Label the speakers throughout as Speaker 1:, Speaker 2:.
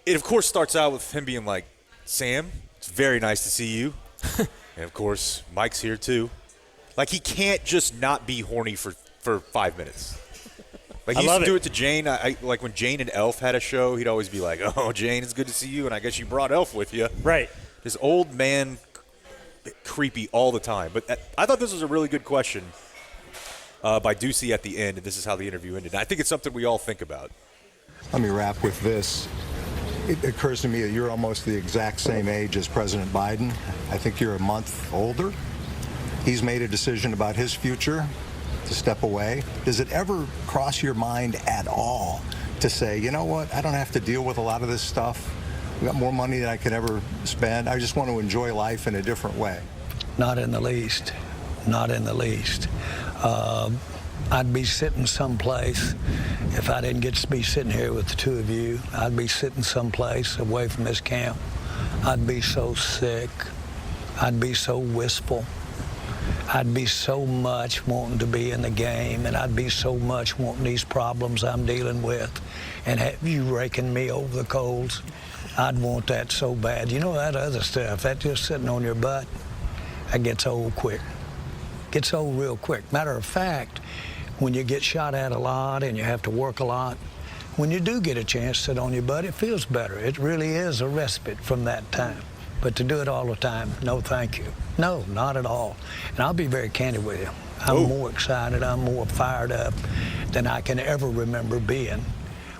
Speaker 1: it, of course, starts out with him being like, Sam, it's very nice to see you. And, of course, Mike's here, too. Like, he can't just not be horny for 5 minutes. Like, he used to do it to Jane. Like, when Jane and Elf had a show, he'd always be like, oh, Jane, it's good to see you, and I guess you brought Elf with you.
Speaker 2: Right.
Speaker 1: This old man, creepy all the time. But I thought this was a really good question by Ducey at the end, and this is how the interview ended. And I think it's something we all think about.
Speaker 3: Let me wrap with this. It occurs to me that you're almost the exact same age as President Biden. I think you're a month older. He's made a decision about his future to step away. Does it ever cross your mind at all to say, you know what, I don't have to deal with a lot of this stuff. I've got more money than I could ever spend. I just want to enjoy life in a different way.
Speaker 4: Not in the least. Not in the least. I'd be sitting someplace, if I didn't get to be sitting here with the two of you, I'd be sitting someplace away from this camp. I'd be so sick. I'd be so wistful. I'd be so much wanting to be in the game, and I'd be so much wanting these problems I'm dealing with, and have you raking me over the coals. I'd want that so bad. You know, that other stuff, that just sitting on your butt, that gets old quick. Gets old real quick. Matter of fact, when you get shot at a lot and you have to work a lot, when you do get a chance to sit on your butt, it feels better. It really is a respite from that time. But to do it all the time, no thank you. No, not at all. And I'll be very candid with you. I'm more excited, I'm more fired up than I can ever remember being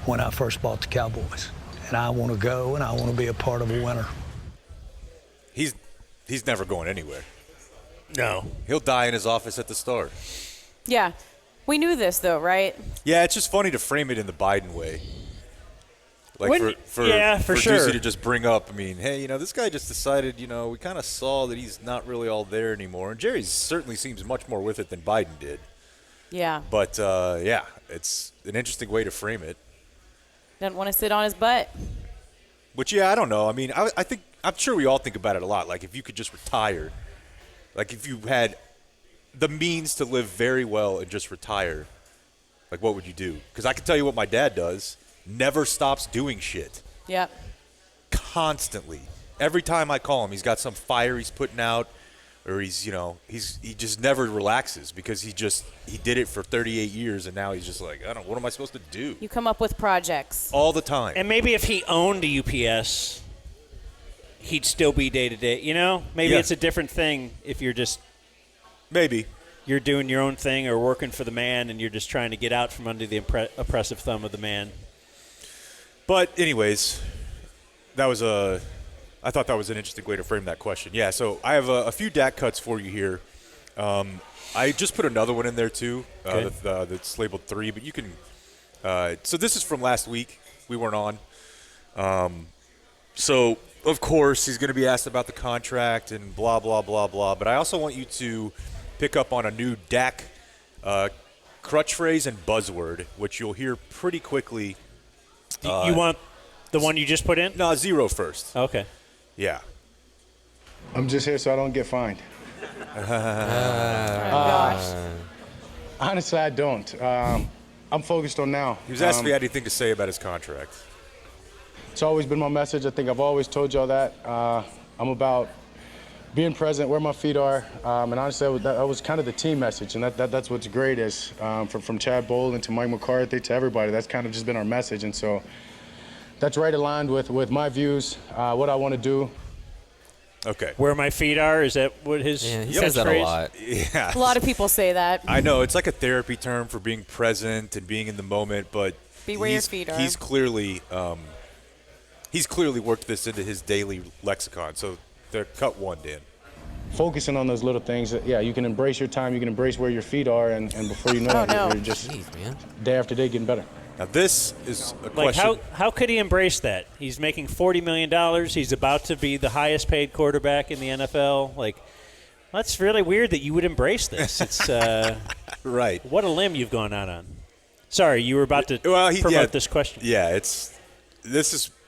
Speaker 4: when I first bought the Cowboys. And I want to go and I want to be a part of a winner.
Speaker 1: He's never going anywhere.
Speaker 2: No.
Speaker 1: He'll die in his office at the start.
Speaker 5: Yeah. We knew this, though, right?
Speaker 1: Yeah, it's just funny to frame it in the Biden way. Like for
Speaker 2: sure.
Speaker 1: Ducey to just bring up, I mean, hey, this guy just decided, we kind of saw that he's not really all there anymore. And Jerry certainly seems much more with it than Biden did.
Speaker 5: Yeah.
Speaker 1: But, it's an interesting way to frame it.
Speaker 5: Doesn't want to sit on his butt.
Speaker 1: Which, I don't know. I mean, I'm sure we all think about it a lot. Like, if you could just retire, like if you had the means to live very well and just retire, like what would you do? Because I can tell you what my dad does. Never stops doing shit.
Speaker 5: Yep.
Speaker 1: Constantly. Every time I call him, he's got some fire he's putting out, or he just never relaxes because he did it for 38 years, and now he's just like, what am I supposed to do?
Speaker 5: You come up with projects.
Speaker 1: All the time.
Speaker 2: And maybe if he owned a UPS, he'd still be day-to-day. Maybe it's a different thing if you're just –
Speaker 1: maybe.
Speaker 2: You're doing your own thing or working for the man, and you're just trying to get out from under the oppressive thumb of the man.
Speaker 1: But anyways, I thought that was an interesting way to frame that question. Yeah, so I have a few Dak cuts for you here. I just put another one in there too that's labeled 3, but you can so this is from last week. We weren't on. So, of course, he's going to be asked about the contract and blah, blah, blah, blah. But I also want you to pick up on a new Dak crutch phrase and buzzword, which you'll hear pretty quickly.
Speaker 2: You want the one you just put in?
Speaker 1: No, 0 first.
Speaker 2: Okay.
Speaker 1: Yeah.
Speaker 6: I'm just here so I don't get fined.
Speaker 5: Oh, gosh.
Speaker 6: Honestly, I don't. I'm focused on now.
Speaker 1: He was asking me anything to say about his contract.
Speaker 6: It's always been my message. I think I've always told y'all that. I'm about being present where my feet are. And honestly, that was kind of the team message. And that's what's great is from Chad Bolden to Mike McCarthy to everybody. That's kind of just been our message. And so that's right aligned with my views, what I want to do.
Speaker 1: Okay.
Speaker 2: Where my feet are, is that what his
Speaker 7: he says that a lot.
Speaker 1: Yeah.
Speaker 5: A lot of people say that.
Speaker 1: I know. It's like a therapy term for being present and being in the moment, but
Speaker 5: be where your feet are.
Speaker 1: He's clearly worked this into his daily lexicon. So they're cut 1, Dan.
Speaker 6: Focusing on those little things, you can embrace your time, you can embrace where your feet are, and before you know you're just day after day getting better.
Speaker 1: Now this is a question.
Speaker 2: Like how could he embrace that? He's making $40 million. He's about to be the highest paid quarterback in the NFL. Like, that's really weird that you would embrace this. It's
Speaker 1: right.
Speaker 2: What a limb you've gone out on. Sorry, you were about to promote this question.
Speaker 1: Yeah,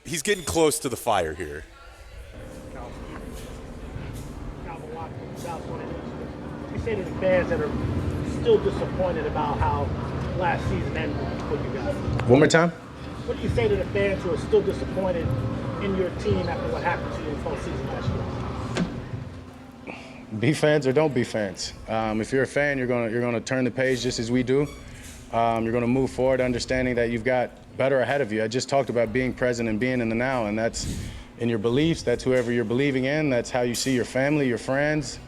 Speaker 1: he's getting close to the fire here.
Speaker 8: You say to the fans that are still disappointed about how last season ended for you guys.
Speaker 6: One more time?
Speaker 8: What do you say to the fans who are still disappointed in your team after what happened to you in the postseason last year?
Speaker 6: Be fans or don't be fans. If you're a fan, you're gonna turn the page just as we do. You're gonna move forward, understanding that you've got better ahead of you. I just talked about being present and being in the now, and that's in your beliefs. That's whoever you're believing in. That's how you see your family, your friends,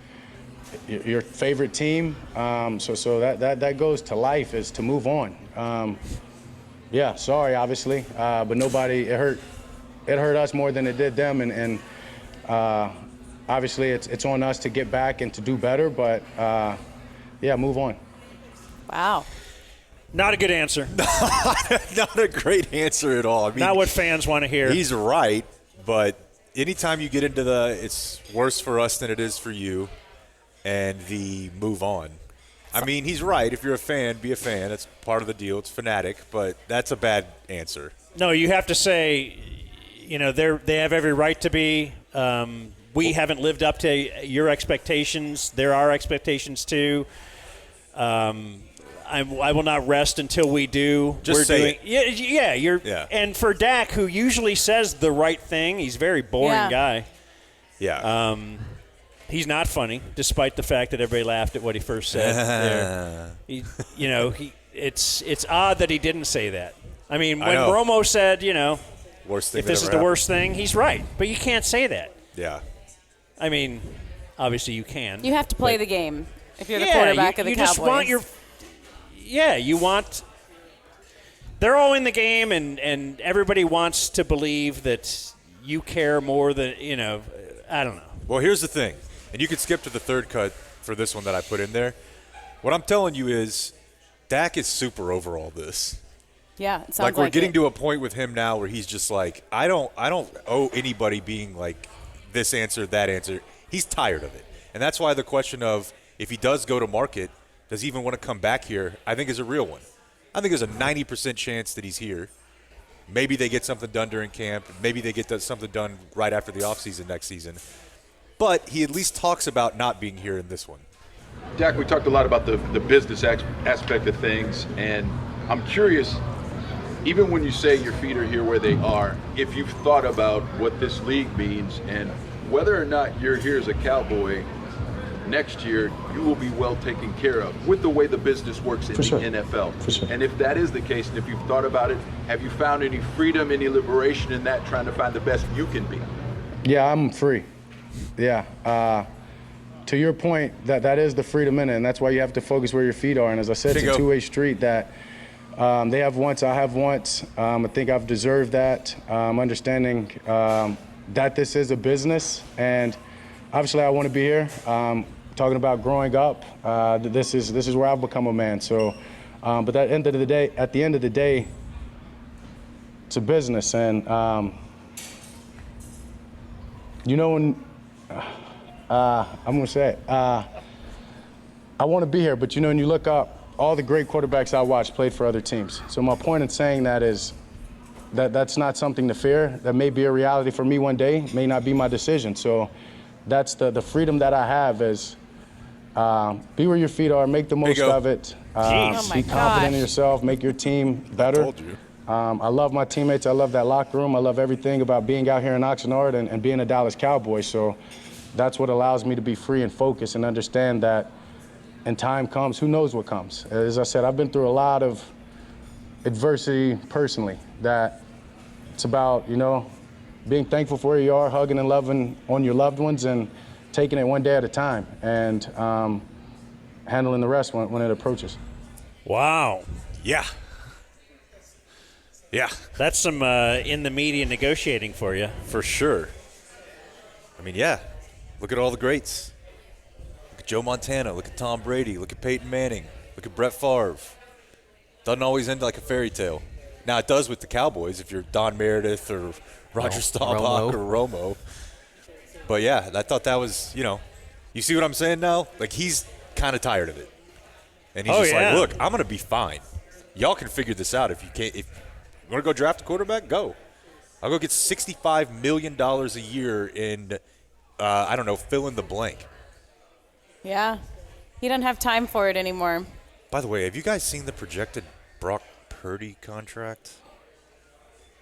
Speaker 6: your favorite team. So that goes to life, is to move on. Yeah, sorry, obviously, but nobody. It hurt us more than it did them, and obviously it's on us to get back and to do better. But yeah, move on.
Speaker 5: Wow.
Speaker 2: Not a good answer.
Speaker 1: Not a great answer at all. I mean,
Speaker 2: not what fans want to hear.
Speaker 1: He's right, but anytime you get into it's worse for us than it is for you, and the move on. I mean, he's right. If you're a fan, be a fan. That's part of the deal. It's fanatic, but that's a bad answer.
Speaker 2: No, you have to say, they have every right to be. We haven't lived up to your expectations. There are expectations too. I will not rest until we do.
Speaker 1: Just say it.
Speaker 2: Yeah. And for Dak, who usually says the right thing, he's a very boring guy.
Speaker 1: Yeah.
Speaker 2: He's not funny, despite the fact that everybody laughed at what he first said. It's odd that he didn't say that. I mean, when Romo said,
Speaker 1: worst thing
Speaker 2: if this is the worst thing, he's right. But you can't say that.
Speaker 1: Yeah.
Speaker 2: I mean, obviously you can.
Speaker 5: You have to play the game if you're the quarterback of the Cowboys.
Speaker 2: Just want you want – they're all in the game, and everybody wants to believe that you care more than, I don't know.
Speaker 1: Well, here's the thing, and you can skip to the third cut for this one that I put in there. What I'm telling you is Dak is super over all this.
Speaker 5: Yeah, it sounds
Speaker 1: like we're getting to a point with him now where he's just like, I don't owe anybody being like this answer, that answer. He's tired of it. And that's why the question of if he does go to market, does he even want to come back here, I think is a real one. I think there's a 90% chance that he's here. Maybe they get something done during camp. Maybe they get something done right after the offseason next season. But he at least talks about not being here in this one.
Speaker 7: Dak, we talked a lot about the business aspect of things, and I'm curious, even when you say your feet are here where they are, if you've thought about what this league means and whether or not you're here as a Cowboy next year, you will be well taken care of with the way the business works in the NFL.
Speaker 6: For sure.
Speaker 7: And if that is the case, and if you've thought about it, have you found any freedom, any liberation in that, trying to find the best you can be?
Speaker 6: Yeah, I'm free. Yeah. To your point, that is the freedom in it, and that's why you have to focus where your feet are. And as I said, it's a two-way street that they have once, I have once. I think I've deserved that, understanding that this is a business. And obviously I want to be here. Talking about growing up, this is where I've become a man. So, but at the end of the day, it's a business. And, when I'm going to say it. I want to be here, but when you look up, all the great quarterbacks I watched played for other teams. So my point in saying that is that's not something to fear. That may be a reality for me one day, may not be my decision. So that's the freedom that I have is be where your feet are, make the most of it, be confident in yourself, make your team better.
Speaker 1: I told you.
Speaker 6: I love my teammates. I love that locker room. I love everything about being out here in Oxnard and being a Dallas Cowboy. So that's what allows me to be free and focused and understand that when time comes, who knows what comes. As I said, I've been through a lot of adversity personally, that it's about, being thankful for where you are, hugging and loving on your loved ones, and taking it one day at a time, and handling the rest when it approaches.
Speaker 2: Wow.
Speaker 1: Yeah. Yeah.
Speaker 2: That's some in the media negotiating for you.
Speaker 1: For sure. I mean, yeah. Look at all the greats. Look at Joe Montana. Look at Tom Brady. Look at Peyton Manning. Look at Brett Favre. Doesn't always end like a fairy tale. Now, it does with the Cowboys if you're Don Meredith or Roger Staubach or Romo. But, yeah, I thought that was, you see what I'm saying now? Like, he's kind of tired of it. And he's like, look, I'm going to be fine. Y'all can figure this out. If you want to go draft a quarterback, go. I'll go get $65 million a year in, fill in the blank.
Speaker 5: Yeah. He doesn't have time for it anymore.
Speaker 1: By the way, have you guys seen the projected Brock Purdy contract?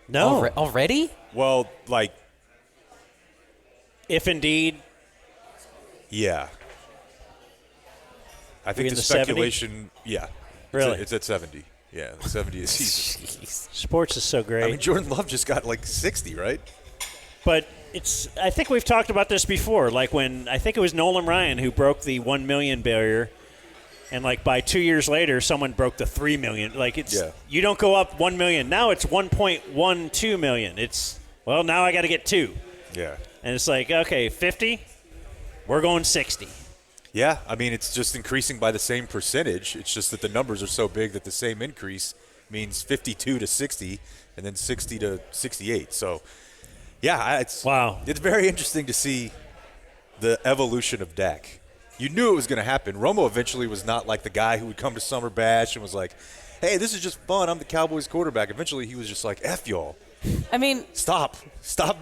Speaker 2: No.
Speaker 9: Already?
Speaker 1: Well, like,
Speaker 2: If indeed.
Speaker 1: yeah. I think
Speaker 2: in
Speaker 1: the
Speaker 2: the 70?
Speaker 1: speculation, yeah.
Speaker 2: Really?
Speaker 1: It's at 70. Yeah, 70 a season.
Speaker 2: Sports is so great.
Speaker 1: I mean, Jordan Love just got like 60, right?
Speaker 2: But I think we've talked about this before. Like when I think it was Nolan Ryan who broke the 1 million barrier, and like by 2 years later, someone broke the 3 million. Like you don't go up 1 million. Now it's 1.12 million. It's now I got to get 2.
Speaker 1: Yeah.
Speaker 2: And it's like, okay, 50, we're going 60.
Speaker 1: Yeah, I mean, it's just increasing by the same percentage. It's just that the numbers are so big that the same increase means 52 to 60 and then 60 to 68. So, yeah, it's very interesting to see the evolution of Dak. You knew it was going to happen. Romo eventually was not like the guy who would come to Summer Bash and was like, hey, this is just fun. I'm the Cowboys quarterback. Eventually he was just like, F y'all.
Speaker 5: I mean,
Speaker 1: Stop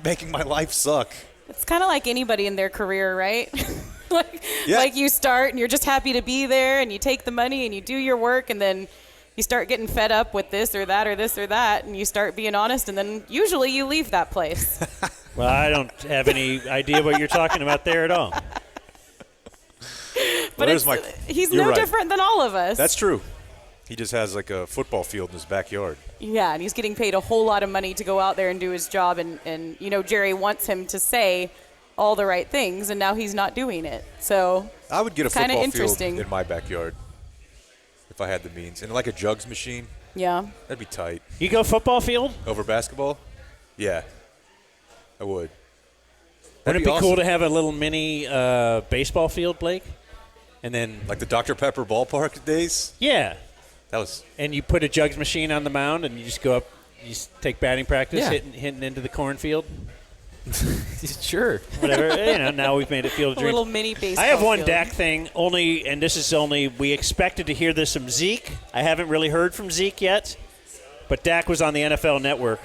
Speaker 1: making my life suck.
Speaker 5: it's kind of like anybody in their career, right? Like you start and you're just happy to be there and you take the money and you do your work and then you start getting fed up with this or that or this or that and you start being honest and then usually you leave that place.
Speaker 2: Well, I don't have any idea what you're talking about there at all.
Speaker 5: But he's no different than all of us.
Speaker 1: That's true. He just has like a football field in his backyard.
Speaker 5: Yeah, and he's getting paid a whole lot of money to go out there and do his job and Jerry wants him to say all the right things, and now he's not doing it. So
Speaker 1: I would get a football field
Speaker 5: in
Speaker 1: my backyard if I had the means. And like a jugs machine.
Speaker 5: Yeah.
Speaker 1: That'd be tight.
Speaker 2: You go football field?
Speaker 1: Over basketball? Yeah. I would.
Speaker 2: Wouldn't it be cool to have a little mini baseball field, Blake? And then
Speaker 1: like the Dr. Pepper ballpark days?
Speaker 2: Yeah.
Speaker 1: And
Speaker 2: you put a jugs machine on the mound and you just go up, you just take batting practice, hitting into the cornfield.
Speaker 9: Sure.
Speaker 2: Whatever. Now we've made it field of dreams.
Speaker 5: A little mini baseball
Speaker 2: I have one
Speaker 5: field.
Speaker 2: Dak thing and this is we expected to hear this from Zeke. I haven't really heard from Zeke yet, but Dak was on the NFL Network.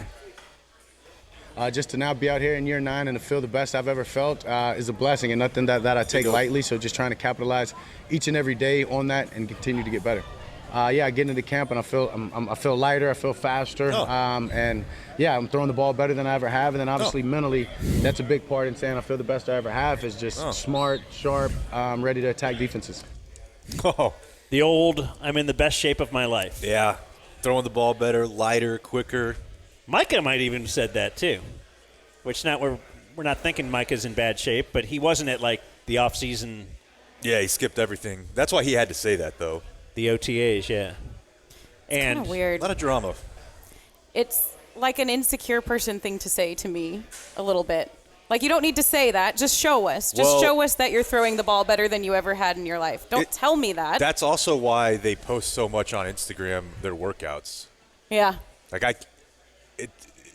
Speaker 6: Just to now be out here in year 9 and to feel the best I've ever felt is a blessing and nothing that I take lightly. So just trying to capitalize each and every day on that and continue to get better. I get into camp and I feel lighter, I feel faster, and I'm throwing the ball better than I ever have. And then obviously mentally, that's a big part in saying I feel the best I ever have is just smart, sharp, ready to attack defenses.
Speaker 2: The old, I'm in the best shape of my life.
Speaker 1: Yeah, throwing the ball better, lighter, quicker.
Speaker 2: Micah might even have said that too, which we're not thinking Micah's in bad shape, but he wasn't at like the off season.
Speaker 1: Yeah, he skipped everything. That's why he had to say that though.
Speaker 2: The OTAs, yeah.
Speaker 5: It's kind of weird.
Speaker 1: A lot of drama.
Speaker 5: It's like an insecure person thing to say to me a little bit. Like, you don't need to say that. Just show us. Just show us that you're throwing the ball better than you ever had in your life. Don't tell me that.
Speaker 1: That's also why they post so much on Instagram, their workouts.
Speaker 5: Yeah.
Speaker 1: Like, it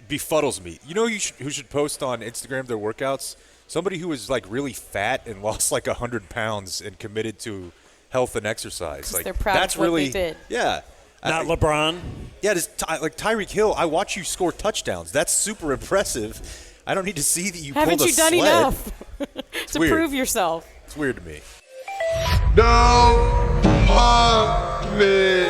Speaker 1: befuddles me. You know who should post on Instagram their workouts? Somebody who is, like, really fat and lost, like, 100 pounds and committed to health and exercise. Like,
Speaker 5: they're proud of what they did.
Speaker 1: Yeah.
Speaker 2: Not LeBron.
Speaker 1: Yeah, like Tyreek Hill, I watch you score touchdowns. That's super impressive. I don't need to see that you pulled a sled.
Speaker 5: Haven't you done enough to prove yourself?
Speaker 1: It's weird to me.
Speaker 10: Don't pump me.